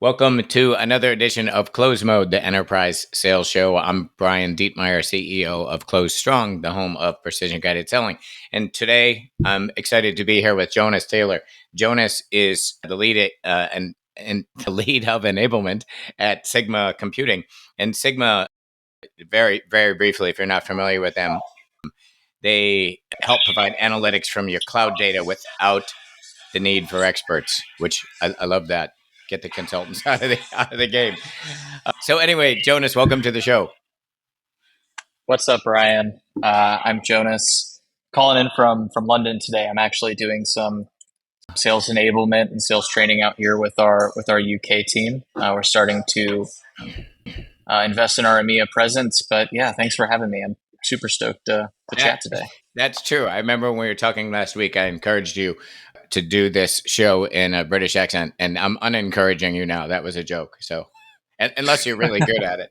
Welcome to another edition of Close Mode, the Enterprise Sales Show. I'm Brian Dietmeyer, CEO of Close Strong, the home of precision guided selling. And today I'm excited to be here with Jonas Taylor. Jonas is the lead and the lead of enablement at Sigma Computing. And Sigma, very, very briefly, if you're not familiar with them, they help provide analytics from your cloud data without the need for experts, which I love that. Get the consultants out of the game. So anyway, Jonas, welcome to the show. What's up, Brian? I'm Jonas, calling in from London today. I'm actually doing some sales enablement and sales training out here with our UK team. We're starting to invest in our EMEA presence, but yeah, thanks for having me. I'm super stoked to chat today. That's true. I remember when we were talking last week, I encouraged you to do this show in a British accent, and I'm unencouraging you now. That was a joke. So, unless you're really good at it.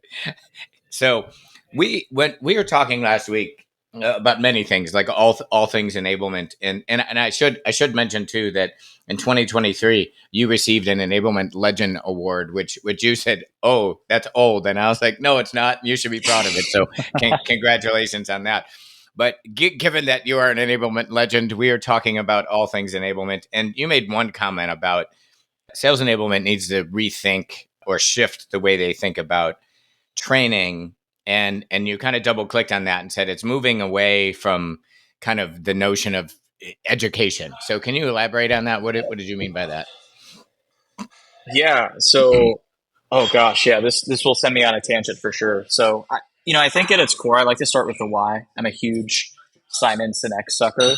So, we were talking last week about many things, like all things enablement, and I should mention too that in 2023 you received an Enablement Legend Award, which you said, oh, that's old, and I was like, no, it's not. You should be proud of it. So, congratulations on that. But given that you are an enablement legend, we are talking about all things enablement. And you made one comment about sales enablement needs to rethink or shift the way they think about training. And you kind of double clicked on that and said it's moving away from kind of the notion of education. So can you elaborate on that? What did you mean by that? Yeah. So, oh gosh, yeah, this will send me on a tangent for sure. So, I think at its core, I like to start with the why. I'm a huge Simon Sinek sucker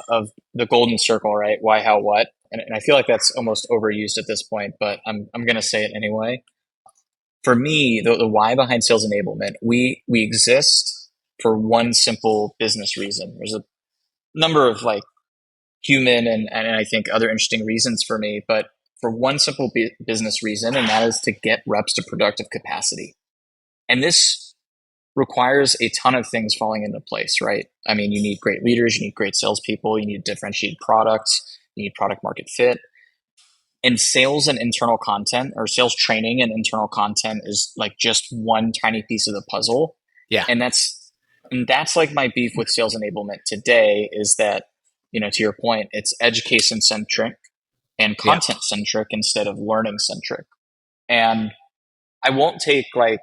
of the golden circle, right? Why, how, what? And I feel like that's almost overused at this point, but I'm going to say it anyway. For me, the why behind sales enablement, we exist for one simple business reason. There's a number of like human and I think other interesting reasons for me, but for one simple business reason, and that is to get reps to productive capacity. And this requires a ton of things falling into place, right? I mean, you need great leaders, you need great salespeople, you need differentiated products, you need product market fit. And sales and internal content, or sales training and internal content, is like just one tiny piece of the puzzle. Yeah. And that's like my beef with sales enablement today is that, to your point, it's education-centric and content-centric instead of learning-centric. And I won't take like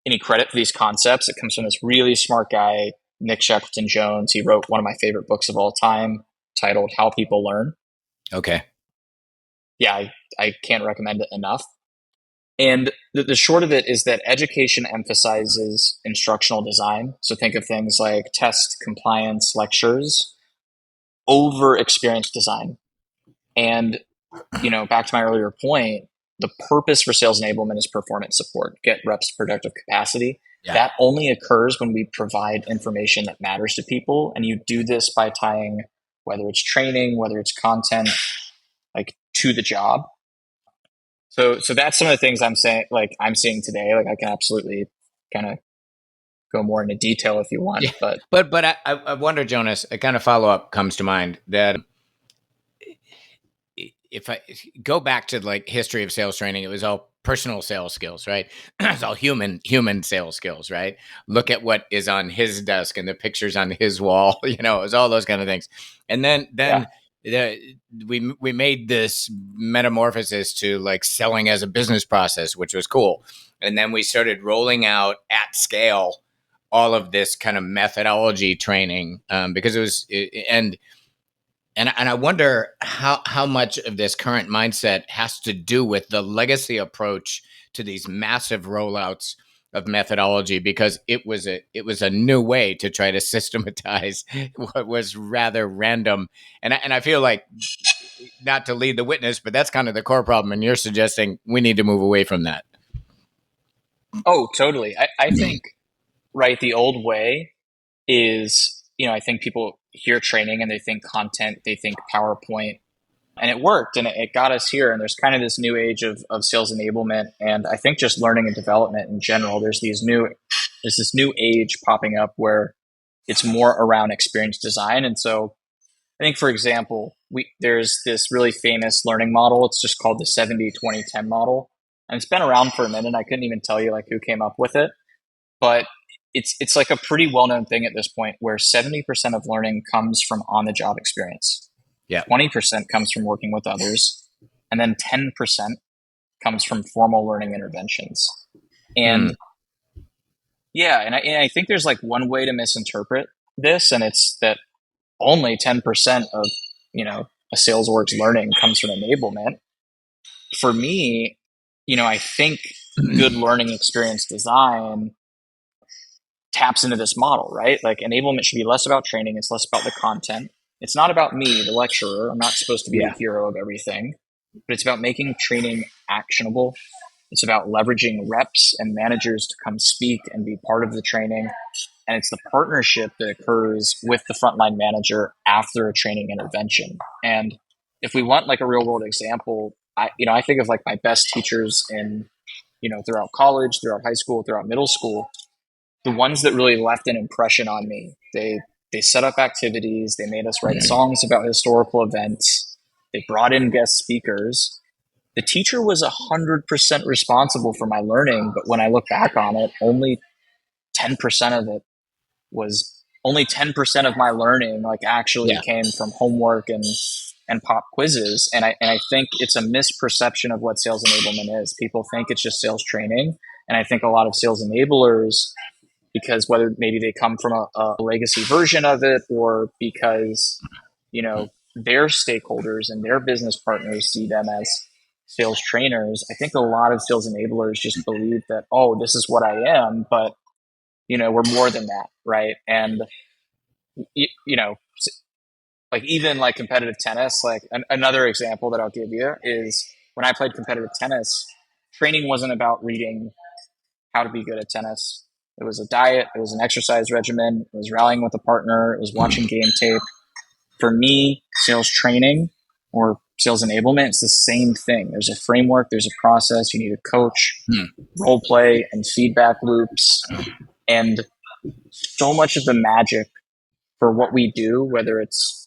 any credit for these concepts. It comes from this really smart guy, Nick Shackleton-Jones. He wrote one of my favorite books of all time titled How People Learn. Okay. Yeah, I can't recommend it enough. And the short of it is that education emphasizes instructional design. So think of things like test, compliance, lectures over experience design. And, back to my earlier point, the purpose for sales enablement is performance support, get reps to productive capacity. Yeah. That only occurs when we provide information that matters to people. And you do this by tying, whether it's training, whether it's content, like to the job. So that's some of the things I'm seeing today. Like I can absolutely kind of go more into detail if you want. Yeah. But I wonder, Jonas, a kind of follow-up comes to mind that if I go back to like history of sales training, it was all personal sales skills, right? It's all human sales skills, right? Look at what is on his desk and the pictures on his wall, it was all those kind of things. And then we made this metamorphosis to like selling as a business process, which was cool. And then we started rolling out at scale all of this kind of methodology training because it was and I wonder how much of this current mindset has to do with the legacy approach to these massive rollouts of methodology, because it was a new way to try to systematize what was rather random. And I feel like, not to lead the witness, but that's kind of the core problem. And you're suggesting we need to move away from that. Oh, totally. I think, right, the old way is, I think people hear training and they think content, they think PowerPoint, and it worked and it got us here. And there's kind of this new age of sales enablement. And I think just learning and development in general, there's this new age popping up where it's more around experience design. And so I think, for example, there's this really famous learning model. It's just called the 70-20-10 model. And it's been around for a minute. I couldn't even tell you like who came up with it, but it's like a pretty well-known thing at this point where 70% of learning comes from on-the-job experience. Yeah. 20% comes from working with others, and then 10% comes from formal learning interventions. And yeah, and I think there's like one way to misinterpret this, and it's that only 10% of, a sales org's learning comes from enablement. For me, I think good learning experience design taps into this model, right? Like enablement should be less about training. It's less about the content. It's not about me, the lecturer. I'm not supposed to be the Yeah. hero of everything, but it's about making training actionable. It's about leveraging reps and managers to come speak and be part of the training. And it's the partnership that occurs with the frontline manager after a training intervention. And if we want like a real world example, I think of like my best teachers in, throughout college, throughout high school, throughout middle school, the ones that really left an impression on me. They set up activities, they made us write songs about historical events, they brought in guest speakers. The teacher was 100% responsible for my learning, but when I look back on it, only 10% of it was only 10% of my learning like actually Yeah. came from homework and pop quizzes. And I think it's a misperception of what sales enablement is. People think it's just sales training. And I think a lot of sales enablers, because whether maybe they come from a legacy version of it or because, their stakeholders and their business partners see them as sales trainers, I think a lot of sales enablers just believe that, oh, this is what I am, but we're more than that, right? And like even like competitive tennis, like another example that I'll give you is when I played competitive tennis, training wasn't about reading how to be good at tennis. It was a diet, it was an exercise regimen, it was rallying with a partner, it was watching game tape. For me, sales training or sales enablement, it's the same thing. There's a framework, there's a process, you need a coach, role play, and feedback loops. And so much of the magic for what we do, whether it's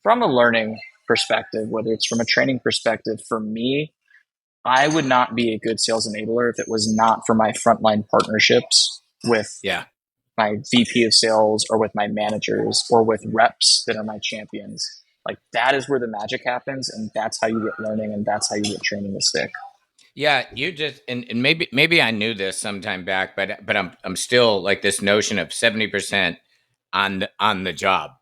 from a learning perspective, whether it's from a training perspective, for me, I would not be a good sales enabler if it was not for my frontline partnerships with Yeah. my VP of sales or with my managers or with reps that are my champions. Like that is where the magic happens, and that's how you get learning, and that's how you get training to stick. Yeah, you just and maybe I knew this sometime back, but I'm still like this notion of 70% on the job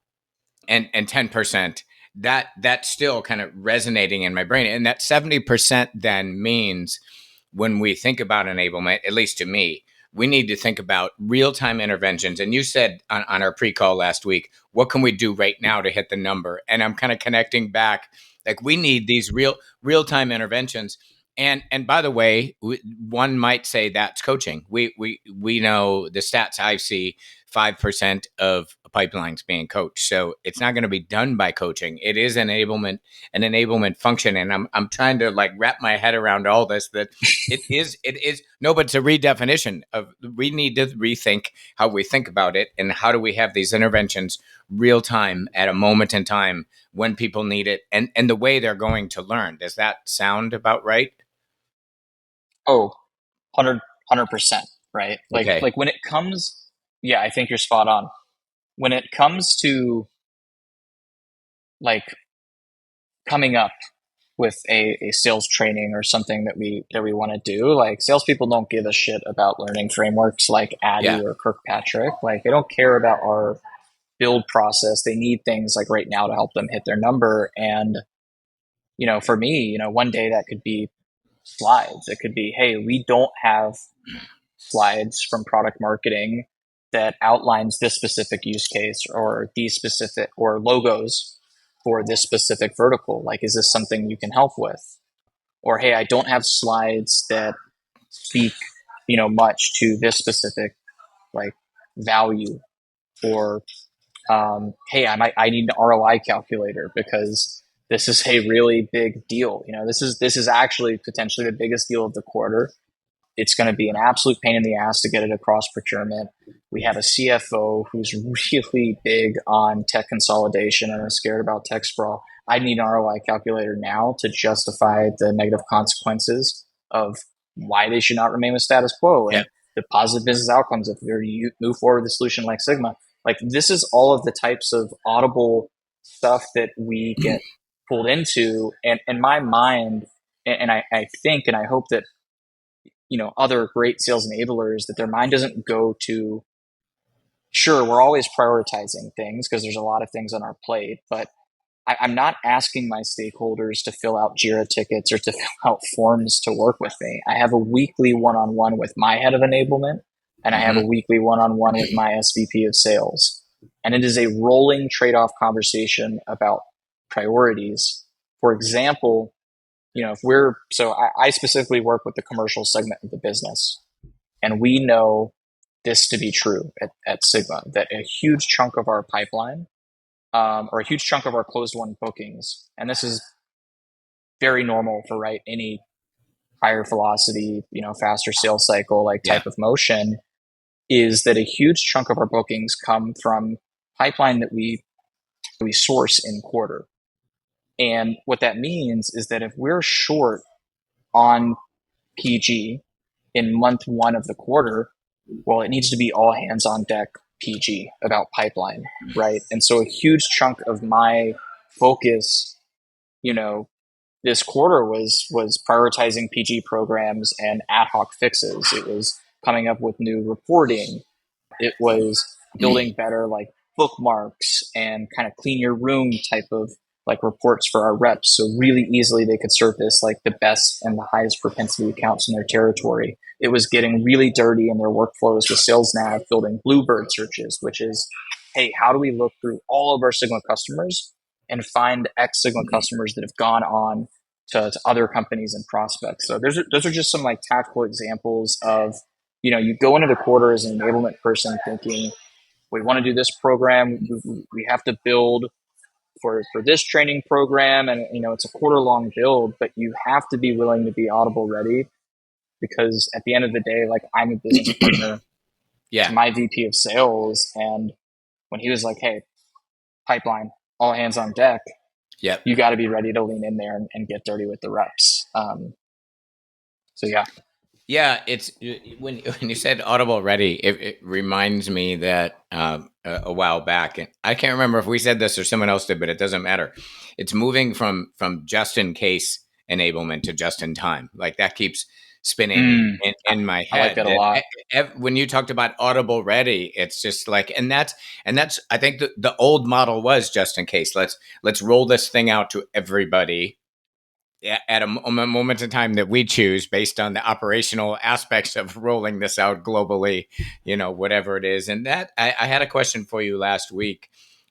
and 10% that's still kind of resonating in my brain. And that 70% then means when we think about enablement, at least to me, we need to think about real-time interventions. And you said on our pre-call last week, what can we do right now to hit the number? And I'm kind of connecting back, like we need these real-time interventions. And by the way, one might say that's coaching. We know the stats I see, 5% of pipelines being coached. So it's not going to be done by coaching. It is an enablement function. And I'm trying to like wrap my head around all this, that it is no, but it's a redefinition of, we need to rethink how we think about it. And how do we have these interventions real time at a moment in time when people need it and the way they're going to learn. Does that sound about right? Oh, 100%, right? Okay. Like when it comes, yeah, I think you're spot on. When it comes to like coming up with a sales training or something that we want to do, like salespeople don't give a shit about learning frameworks like Addy Yeah. or Kirkpatrick. Like they don't care about our build process. They need things like right now to help them hit their number. And for me, one day that could be slides. It could be, hey, we don't have slides from product marketing that outlines this specific use case or these specific or logos for this specific vertical. Like, is this something you can help with? Or, hey, I don't have slides that speak, much to this specific like value. Or, hey, I need an ROI calculator because this is a really big deal. This is actually potentially the biggest deal of the quarter. It's going to be an absolute pain in the ass to get it across procurement. We have a CFO who's really big on tech consolidation and is scared about tech sprawl. I need an ROI calculator now to justify the negative consequences of why they should not remain with status quo Yeah. and the positive business outcomes if they're move forward with a solution like Sigma. Like this is all of the types of audible stuff that we get pulled into. And in my mind, and I think and I hope that other great sales enablers, that their mind doesn't go to, sure, we're always prioritizing things because there's a lot of things on our plate, but I'm not asking my stakeholders to fill out Jira tickets or to fill out forms to work with me. I have a weekly one-on-one with my head of enablement, and I have Hmm. a weekly one-on-one with my SVP of sales. And it is a rolling trade-off conversation about priorities. For example, I specifically work with the commercial segment of the business, and we know this to be true at Sigma, that a huge chunk of our pipeline, or a huge chunk of our closed won bookings, and this is very normal for any higher velocity, faster sales cycle like Yeah. type of motion, is that a huge chunk of our bookings come from pipeline that we source in quarter. And what that means is that if we're short on PG in month one of the quarter, well, it needs to be all hands on deck PG about pipeline, right? And so a huge chunk of my focus, you know, this quarter was prioritizing PG programs and ad hoc fixes. It was coming up with new reporting. It was building better like bookmarks and kind of clean your room type of like reports for our reps. So really easily they could surface like the best and the highest propensity accounts in their territory. It was getting really dirty in their workflows with sales nav, building bluebird searches, which is, hey, how do we look through all of our Sigma customers and find X Sigma customers that have gone on to other companies and prospects? So those are just some like tactical examples of, you go into the quarter as an enablement person thinking, we want to do this program. We have to build for this training program. And, it's a quarter long build, but you have to be willing to be audible ready, because at the end of the day, like I'm a business partner to Yeah. my VP of sales. And when he was like, hey, pipeline, all hands on deck, Yep. you got to be ready to lean in there and get dirty with the reps. So yeah. Yeah, it's when you said audible ready, it reminds me that a while back, and I can't remember if we said this or someone else did, but it doesn't matter. It's moving from just in case enablement to just in time. Like that keeps spinning in my I like head. that a lot. When you talked about audible ready, it's just like, and that's I think the old model was just in case. Let's roll this thing out to everybody at a moment in time that we choose based on the operational aspects of rolling this out globally, whatever it is. And that I had a question for you last week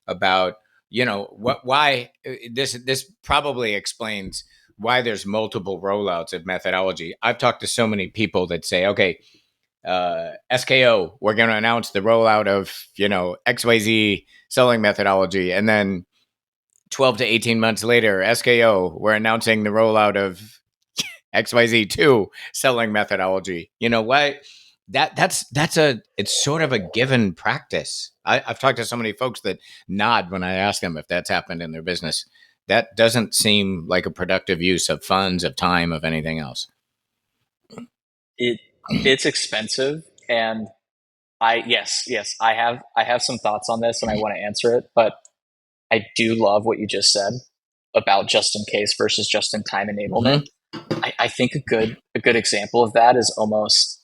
about, why this probably explains why there's multiple rollouts of methodology. I've talked to so many people that say, okay, SKO, we're going to announce the rollout of, XYZ selling methodology. And then 12 to 18 months later, SKO, we're announcing the rollout of XYZ2 selling methodology. You know what? It's sort of a given practice. I've talked to so many folks that nod when I ask them if that's happened in their business. That doesn't seem like a productive use of funds, of time, of anything else. It's expensive, and yes, I have some thoughts on this and I want to answer it, but I do love what you just said about just in case versus just in time enablement. Mm-hmm. I think a good example of that is almost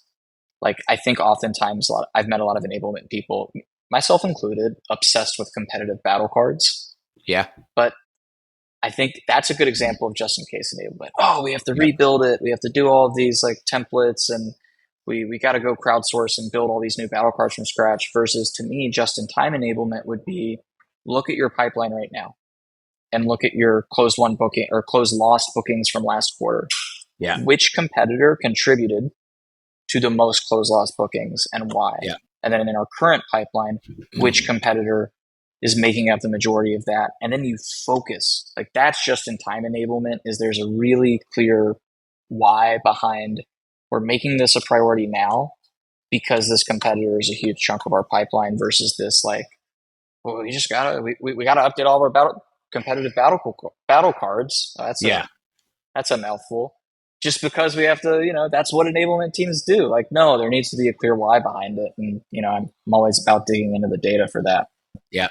like, I think oftentimes I've met a lot of enablement people, myself included, obsessed with competitive battle cards. Yeah. But I think that's a good example of just in case enablement. Oh, we have to Yep. rebuild it. We have to do all of these like templates, and we got to go crowdsource and build all these new battle cards from scratch. Versus, to me, just in time enablement would be, look at your pipeline right now and look at your closed won booking or closed lost bookings from last quarter. Yeah. Which competitor contributed to the most closed lost bookings and why? Yeah. And then in our current pipeline, which competitor is making up the majority of that? And then you focus. Like, that's just in time enablement, is there's a really clear why behind, we're making this a priority now. because this competitor is a huge chunk of our pipeline versus this like, well, we gotta update all of our competitive battle cards. Yeah. That's a mouthful. Just because we have to, that's what enablement teams do. Like, no, there needs to be a clear why behind it, and I'm always about digging into the data for that. Yeah.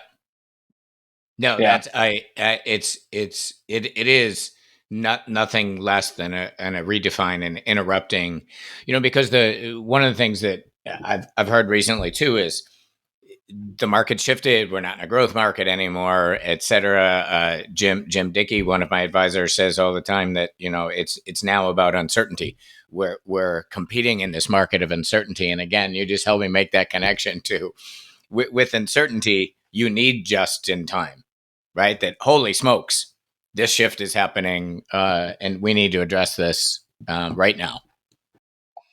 No, Yeah, that's it is nothing less than a redefine and interrupting, because the one of the things that I've heard recently too is the market shifted. We're not in a growth market anymore, et cetera. Jim Dickey, one of my advisors, says all the time that it's now about uncertainty. We're competing in this market of uncertainty, and again, you just helped me make that connection to with uncertainty. You need just in time, right? That holy smokes, this shift is happening, and we need to address this right now.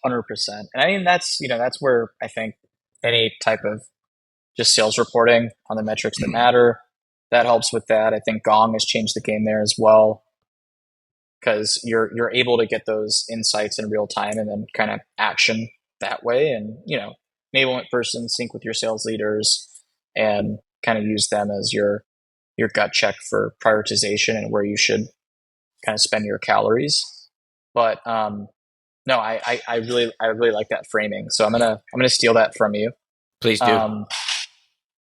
100%. And I mean, that's where I think any type of just sales reporting on the metrics that matter, that helps with that. I think Gong has changed the game there as well, because you're able to get those insights in real time and then kind of action that way, and enablement person sync with your sales leaders and kind of use them as your gut check for prioritization and where you should kind of spend your calories. But no, I really like that framing, so I'm gonna steal that from you. Please do.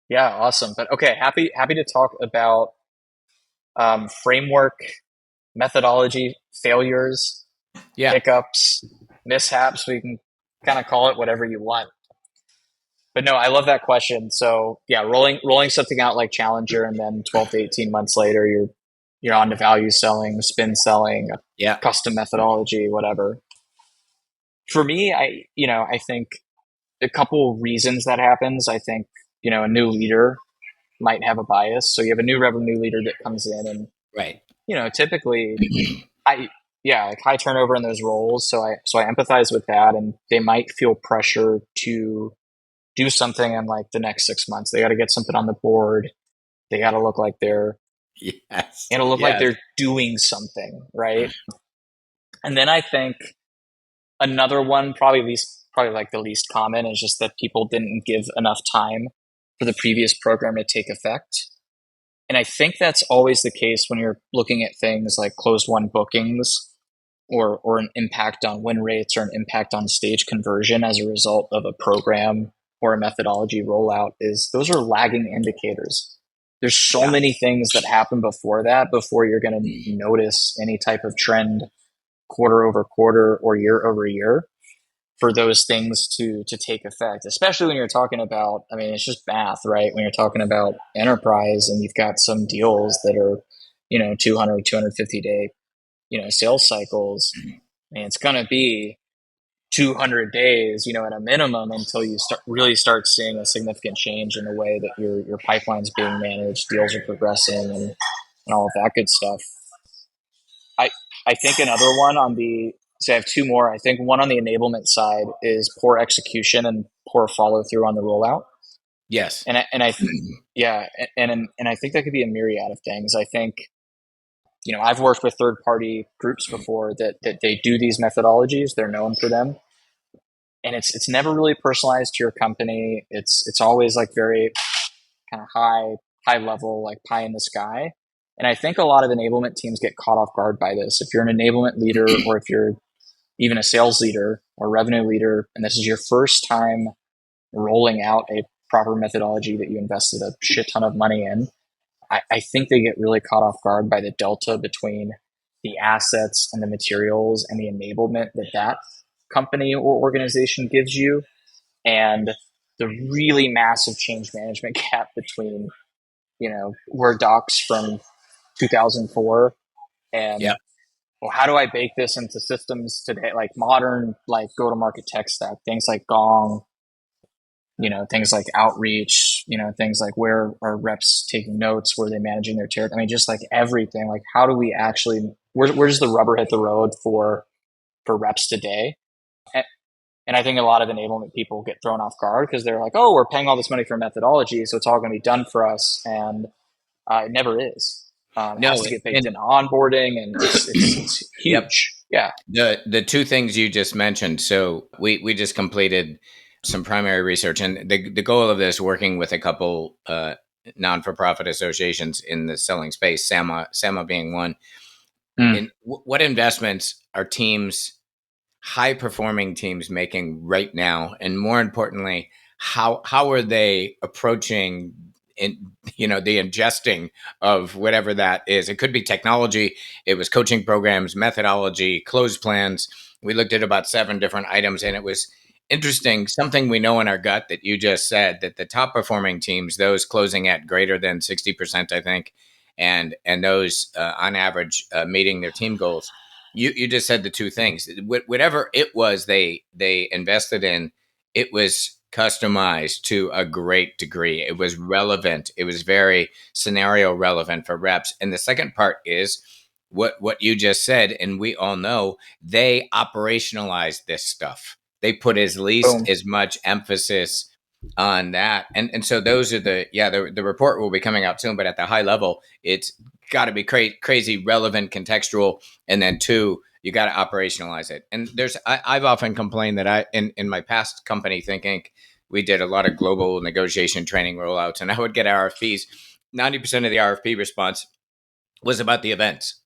Yeah, awesome. But okay, happy to talk about framework, methodology, failures, Yeah. hiccups, mishaps. We can kind of call it whatever you want. But no, I love that question. So yeah, rolling something out like Challenger, and then 12 to 18 months later, you're on to value selling, spin selling, Yeah. custom methodology, whatever. For me, I think a couple reasons that happens. I think a new leader might have a bias. So you have a new revenue leader that comes in, and Right. typically I like high turnover in those roles. So I empathize with that, and they might feel pressure to do something in like the next 6 months. They got to get something on the board. They got to look like they're Yes. it'll look like Yes. they're doing something, right? And then I think another one, probably like the least common, is just that people didn't give enough time for the previous program to take effect. And I think that's always the case when you're looking at things like closed won bookings, or an impact on win rates, or an impact on stage conversion as a result of a program or a methodology rollout. Is those are lagging indicators. There's so Yeah. many things that happen before that, before you're going to notice any type of trend quarter over quarter or year over year, for those things to take effect, especially when you're talking about, I mean, it's just math, right? When you're talking about enterprise and you've got some deals that are 200 250 day sales cycles, and it's going to be 200 days at a minimum until you start seeing a significant change in the way that your pipeline's being managed, deals are progressing, and all of that good stuff. I I think another one on the so I have two more. I think one on the enablement side is poor execution and poor follow through on the rollout. Yes. And I yeah, and I think that could be a myriad of things. I think I've worked with third party groups before that they do these methodologies. They're known for them, and it's never really personalized to your company. It's always like very kind of high level, like pie in the sky. And I think a lot of enablement teams get caught off guard by this. If you're an enablement leader, or if you're even a sales leader or revenue leader, and this is your first time rolling out a proper methodology that you invested a shit ton of money in, I think they get really caught off guard by the delta between the assets and the materials and the enablement that company or organization gives you, and the really massive change management gap between Word docs from 2004 Yeah. and, well, how do I bake this into systems today, like modern, like go to market tech stack, things like Gong, things like outreach, things like where are reps taking notes, where are they managing their territory. I mean, just like everything, like how do we actually, where does the rubber hit the road for reps today? And I think a lot of enablement people get thrown off guard because they're like, oh, we're paying all this money for methodology, so it's all going to be done for us. And it never is. It has No. to get baked And into onboarding, and it's yep. huge. Yeah. The two things you just mentioned. So we just completed some primary research, and the goal of this, working with a couple non-for-profit associations in the selling space, SAMA being one. Mm. In what investments are teams, high performing teams, making right now, and more importantly, how are they approaching in, the ingesting of whatever that is? It could be technology, it was coaching programs, methodology, closed plans. We looked at about 7 different items, and it was interesting, something we know in our gut that you just said, that the top performing teams, those closing at greater than 60%, I think, and those on average meeting their team goals, you just said the two things. Whatever it was they invested in, it was customized to a great degree. It was relevant. It was very scenario relevant for reps. And the second part is what you just said, and we all know, they operationalized this stuff. They put as least Boom. as much emphasis on that. And so those are the report will be coming out soon, but at the high level, it's got to be crazy relevant, contextual, and then two, you got to operationalize it. And I've often complained that in my past company thinking, we did a lot of global negotiation training rollouts, and I would get RFPs. 90% of the RFP response was about the events.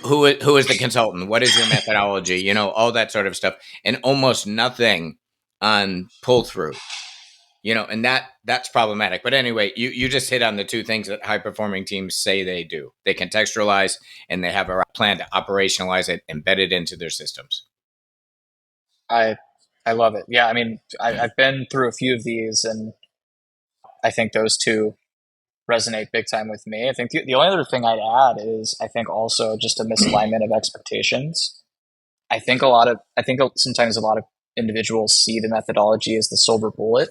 Who is the consultant? What is your methodology? All that sort of stuff, and almost nothing on pull through. And that's problematic. But anyway, you just hit on the two things that high performing teams say they do. They contextualize, and they have a plan to operationalize it, embed it into their systems. I I love it. Yeah, I mean, I've been through a few of these, and I think those two resonate big time with me. I think the only other thing I'd add is I think also just a misalignment of expectations. I think sometimes a lot of individuals see the methodology as the silver bullet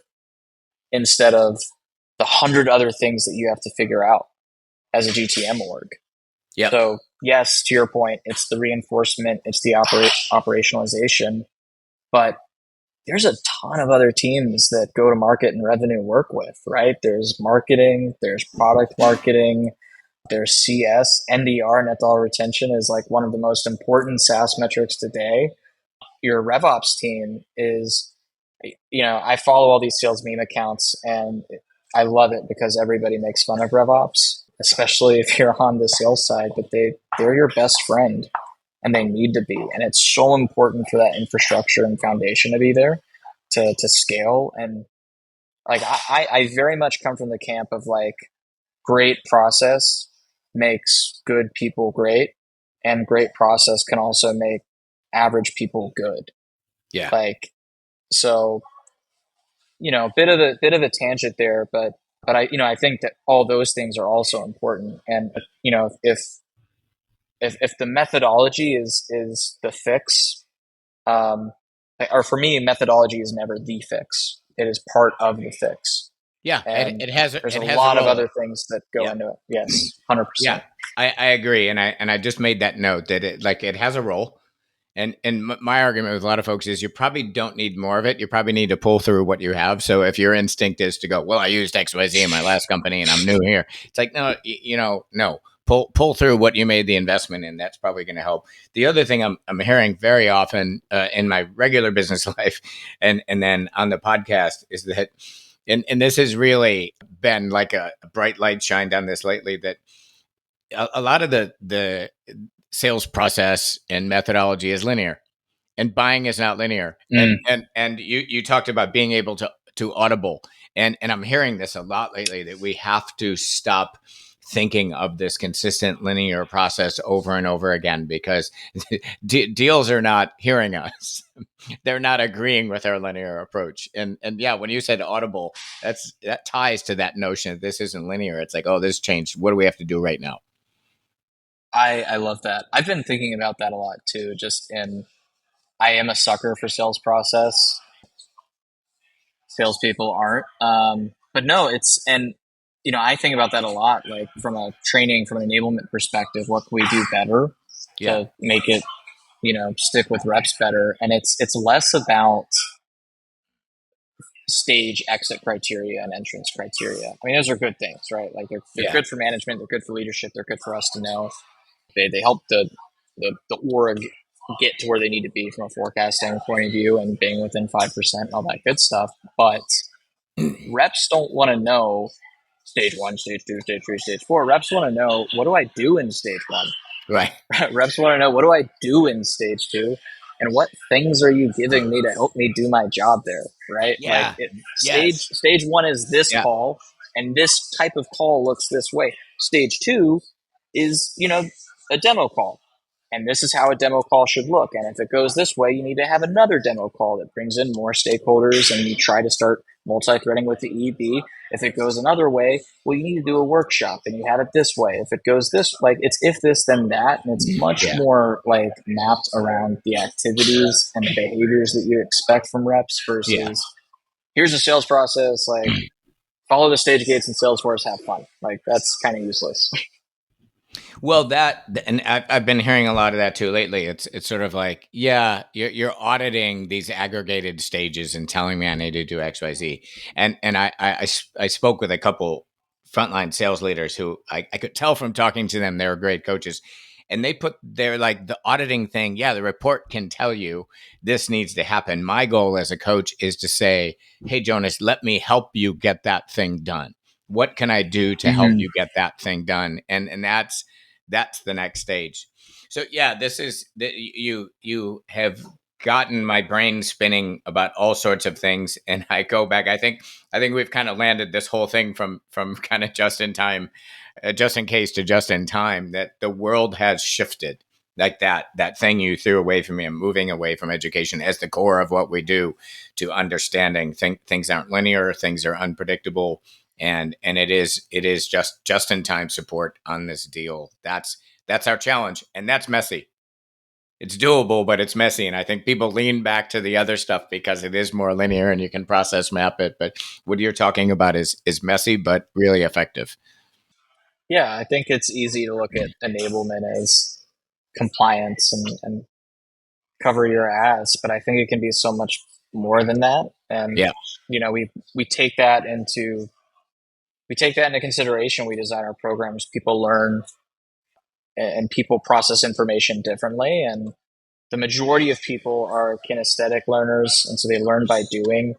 instead of the 100 other things that you have to figure out as a GTM org. Yep. So yes, to your point, it's the reinforcement, it's the operationalization, but there's a ton of other teams that go to market and revenue work with, right? There's marketing, there's product marketing, there's CS, NDR, net dollar retention is like one of the most important SaaS metrics today. Your RevOps team is, I follow all these sales meme accounts and I love it because everybody makes fun of RevOps, especially if you're on the sales side, but they're your best friend and they need to be. And it's so important for that infrastructure and foundation to be there to scale. And like, I very much come from the camp of like, great process makes good people great, and great process can also make average people good. Yeah. Like, so, bit of a tangent there, but I think that all those things are also important. And, if the methodology is the fix, um, or for me, methodology is never the fix. It is part of the fix. Yeah. It, And it has there's a it has a lot of role. other things that go Yep. into it. Yes, 100%. Yeah. I agree, and I just made that note that it has a role. And my argument with a lot of folks is you probably don't need more of it. You probably need to pull through what you have. So if your instinct is to go, well, I used XYZ in my last company and I'm new here, it's like, no, no. Pull through what you made the investment in. That's probably going to help. The other thing I'm hearing very often in my regular business life, and then on the podcast, is that, and this has really been like a bright light shined on this lately, that a lot of the sales process and methodology is linear, and buying is not linear. Mm. And you talked about being able to audible, and I'm hearing this a lot lately, that we have to stop thinking of this consistent linear process over and over again, because deals are not hearing us. They're not agreeing with our linear approach. And yeah, when you said audible, that ties to that notion that this isn't linear. It's like, oh, this changed. What do we have to do right now? I love that. I've been thinking about that a lot too. I am a sucker for sales process. Salespeople aren't. But no, I think about that a lot, like from a training, from an enablement perspective, what can we do better Yeah. to make it, stick with reps better? And it's less about stage exit criteria and entrance criteria. I mean, those are good things, right? Like they're Yeah. good for management, they're good for leadership, they're good for us to know. They help the org get to where they need to be from a forecasting point of view and being within 5% and all that good stuff. But reps don't want to know stage one, stage two, stage three, stage four. Reps want to know, what do I do in stage one? Right. Reps want to know, what do I do in stage two? And what things are you giving me to help me do my job there? Right? Like Yeah. Yes. stage one is this Yeah. call, and this type of call looks this way. Stage two is, a demo call. And this is how a demo call should look. And if it goes this way, you need to have another demo call that brings in more stakeholders, and you try to start multi-threading with the EB. If it goes another way, well, you need to do a workshop and you have it this way. If it goes this, like, it's if this, then that. And it's much Yeah. more like mapped around the activities and the behaviors that you expect from reps Yeah. versus here's a sales process, like follow the stage gates in Salesforce, have fun. Like, that's kind of useless. Well, and I've been hearing a lot of that too lately. It's sort of like, yeah, you're auditing these aggregated stages and telling me I need to do X, Y, Z. And I spoke with a couple frontline sales leaders who I could tell from talking to them they were great coaches, and they put their like the auditing thing. Yeah, the report can tell you this needs to happen. My goal as a coach is to say, hey, Jonas, let me help you get that thing done. What can I do to help Mm-hmm. you get that thing done? And that's the next stage. So yeah, this is you have gotten my brain spinning about all sorts of things, and I go back. I think we've kind of landed this whole thing from kind of just in time, just in case to just in time. That the world has shifted, like that thing you threw away from me. And moving away from education as the core of what we do to understanding things aren't linear, things are unpredictable, and it is just in time support on this deal. That's our challenge, and that's messy. It's doable, but it's messy, and I think people lean back to the other stuff because it is more linear and you can process map it. But what you're talking about is messy but really effective. Yeah, I think it's easy to look at enablement as compliance and cover your ass, but I think it can be so much more than that. And Yeah. we take that into consideration. We design our programs. People learn and people process information differently, and the majority of people are kinesthetic learners, and so they learn by doing.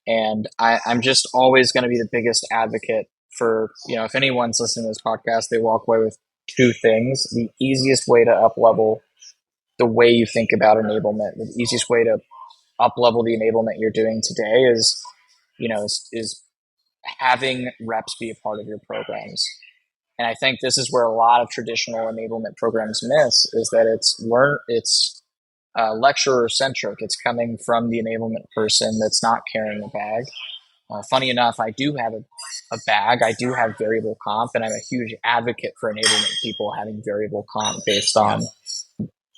And I'm just always going to be the biggest advocate for, if anyone's listening to this podcast, they walk away with two things. The easiest way to up level the way you think about enablement, the easiest way to up level the enablement you're doing today is having reps be a part of your programs. And I think this is where a lot of traditional enablement programs miss, is that it's lecturer centric. It's coming from the enablement person that's not carrying a bag. Funny enough, I do have a bag. I do have variable comp, and I'm a huge advocate for enablement people having variable comp based Yeah. on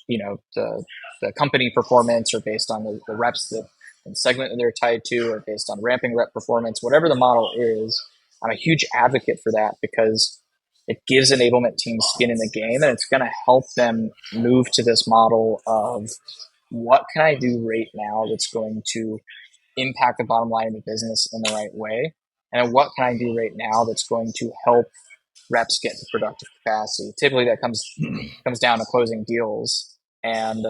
the company performance, or based on the reps that the segment that they're tied to, or based on ramping rep performance, whatever the model is. I'm a huge advocate for that because it gives enablement teams skin in the game, and it's going to help them move to this model of, what can I do right now that's going to impact the bottom line of the business in the right way? And what can I do right now that's going to help reps get to productive capacity? Typically that comes down to closing deals. And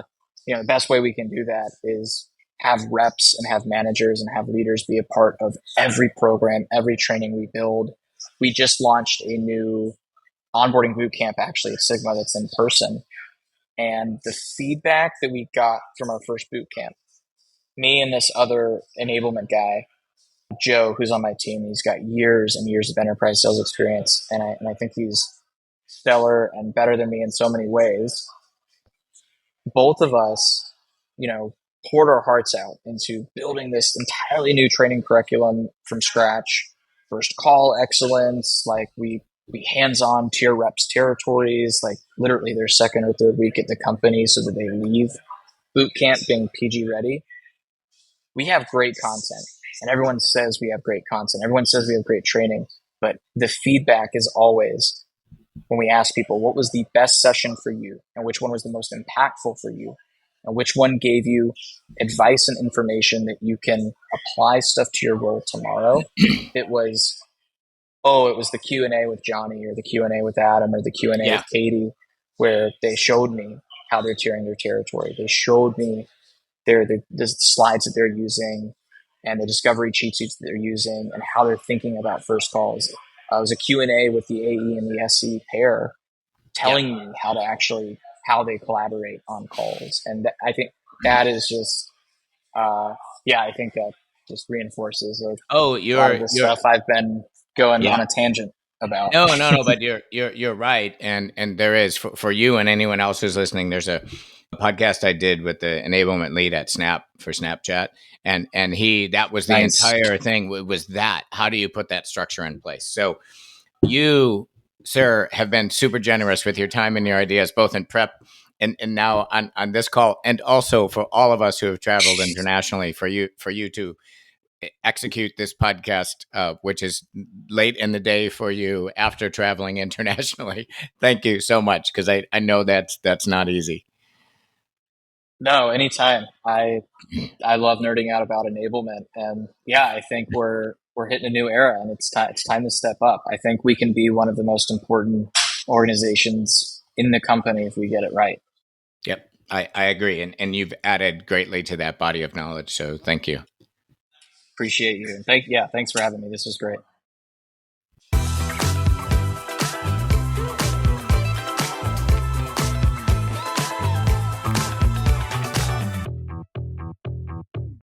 the best way we can do that is have reps and have managers and have leaders be a part of every program, every training we build. We just launched a new onboarding boot camp actually at Sigma that's in person. And the feedback that we got from our first boot camp, me and this other enablement guy, Joe, who's on my team, he's got years and years of enterprise sales experience. And I think he's stellar and better than me in so many ways. Both of us, poured our hearts out into building this entirely new training curriculum from scratch. First call excellence, like we hands-on tier reps territories, like literally their second or third week at the company so that they leave boot camp being PG ready. We have great content, and everyone says we have great content. Everyone says we have great training, but the feedback is always, when we ask people, what was the best session for you, and which one was the most impactful for you, and which one gave you advice and information that you can apply stuff to your role tomorrow? It was, it was the Q&A with Johnny, or the Q&A with Adam, or the Q&A with Yeah. Katie, where they showed me how they're tiering their territory. They showed me the slides that they're using and the discovery cheat sheets that they're using and how they're thinking about first calls. It was a Q&A with the AE and the SC pair Yeah. telling me how they collaborate on calls. And I think that is just, I think that just reinforces Oh, a lot of the you're stuff I've been going yeah. on a tangent about. No, but you're right, and there is for you and anyone else who's listening. There's a podcast I did with the enablement lead at Snap for Snapchat, and that was the Nice. entire thing was that how do you put that structure in place? So you, sir, have been super generous with your time and your ideas, both in prep and now on this call, and also for all of us who have traveled internationally. For you to execute this podcast, which is late in the day for you after traveling internationally. Thank you so much because I know that's not easy. No, anytime. I love nerding out about enablement, and yeah, I think we're hitting a new era, and it's time to step up. I think we can be one of the most important organizations in the company if we get it right. Yep, I agree, and you've added greatly to that body of knowledge. So thank you. Appreciate you, and thanks for having me. This was great.